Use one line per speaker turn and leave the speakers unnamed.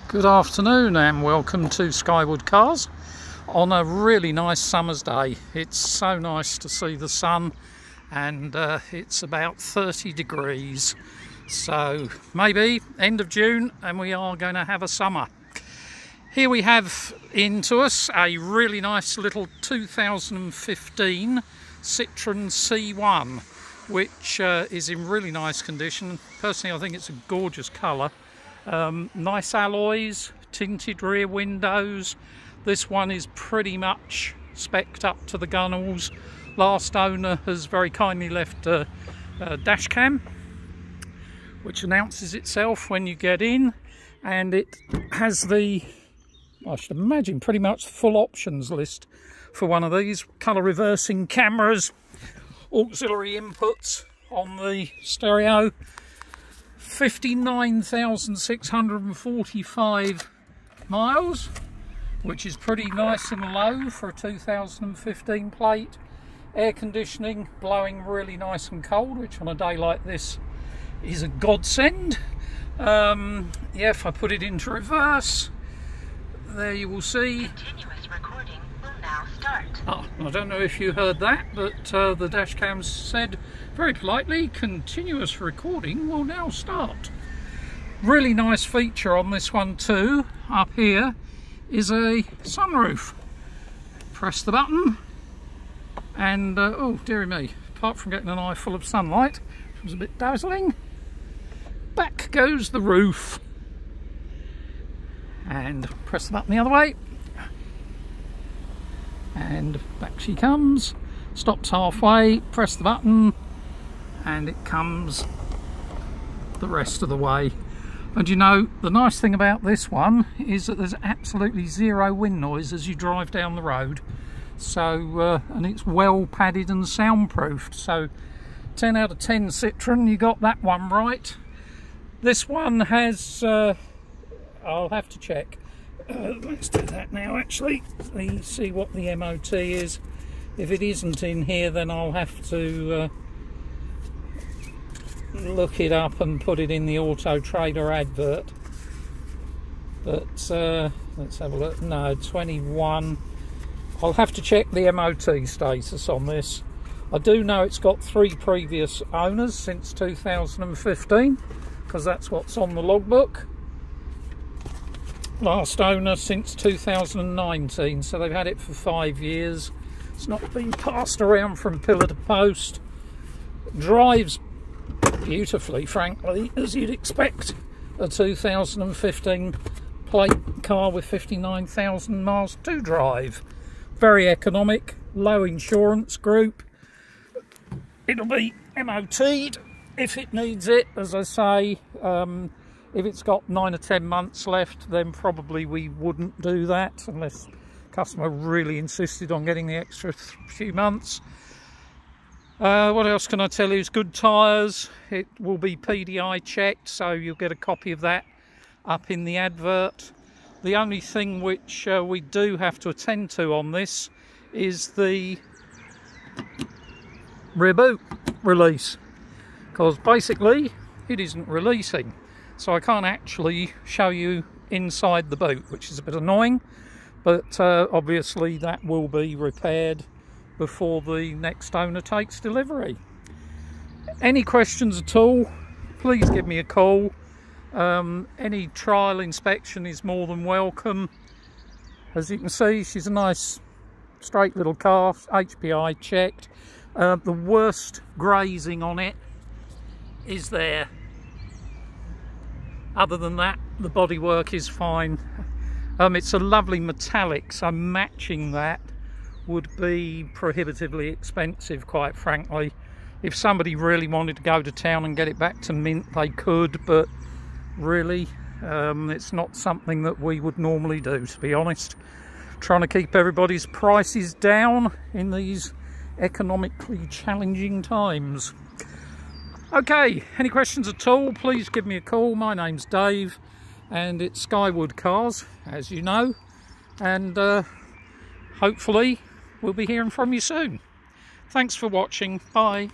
Good afternoon and welcome to Skywood Cars on a really nice summer's day. It's so nice to see the sun, and it's about 30 degrees, so maybe end of June and we are going to have a summer. Here we have into us a really nice little 2015 Citroen C1, which is in really nice condition. Personally, I think it's a gorgeous colour. Nice alloys, tinted rear windows. This one is pretty much spec'd up to the gunnels. Last owner has very kindly left a dash cam, which announces itself when you get in, and it has the, I should imagine, pretty much full options list for one of these. Colour reversing cameras, auxiliary inputs on the stereo. 59,645 miles, which is pretty nice and low for a 2015 plate. Air conditioning blowing really nice and cold, which on a day like this is a godsend. Yeah, if I put it into reverse, there you will see.
Continuous recording will now start.
Oh, I don't know if you heard that, but the dash cam said very politely, continuous recording will now start. Really nice feature on this one too, up here, is a sunroof. Press the button and, oh dearie me, apart from getting an eye full of sunlight, which was a bit dazzling, back goes the roof. And press the button the other way, and back she comes. Stops halfway, press the button, and it comes the rest of the way. And you know, the nice thing about this one is that there's absolutely zero wind noise as you drive down the road. So, and it's well padded and soundproofed. So 10 out of 10 Citroen, you got that one right. This one has, I'll have to check. Let's do that now actually. See what the MOT is. If it isn't in here, then I'll have to look it up and put it in the Auto Trader advert. But let's have a look. No, 21. I'll have to check the MOT status on this. I do know it's got 3 previous owners since 2015, because that's what's on the logbook. Last owner since 2019, so they've had it for 5 years. It's not been passed around from pillar to post. Drives beautifully, frankly, as you'd expect a 2015 plate car with 59,000 miles to drive. Very economic, low insurance group. It'll be MOT'd if it needs it, as I say. If it's got 9 or 10 months left, then probably we wouldn't do that unless the customer really insisted on getting the extra few months. What else can I tell you? It's good tyres. It will be PDI checked, so you'll get a copy of that up in the advert. The only thing which we do have to attend to on this is the rear boot release, because basically it isn't releasing. So I can't actually show you inside the boot, which is a bit annoying, but obviously that will be repaired before the next owner takes delivery. Any questions at all, please give me a call. Any trial inspection is more than welcome. As you can see, she's a nice straight little car, HPI checked. The worst grazing on it is there. Other than that, the bodywork is fine. It's a lovely metallic, so matching that would be prohibitively expensive, quite frankly. If somebody really wanted to go to town and get it back to mint, they could, but really, it's not something that we would normally do, to be honest. Trying to keep everybody's prices down in these economically challenging times. Okay, any questions at all, please give me a call. My name's Dave and it's Skywood Cars, as you know, and hopefully we'll be hearing from you soon. Thanks for watching. Bye.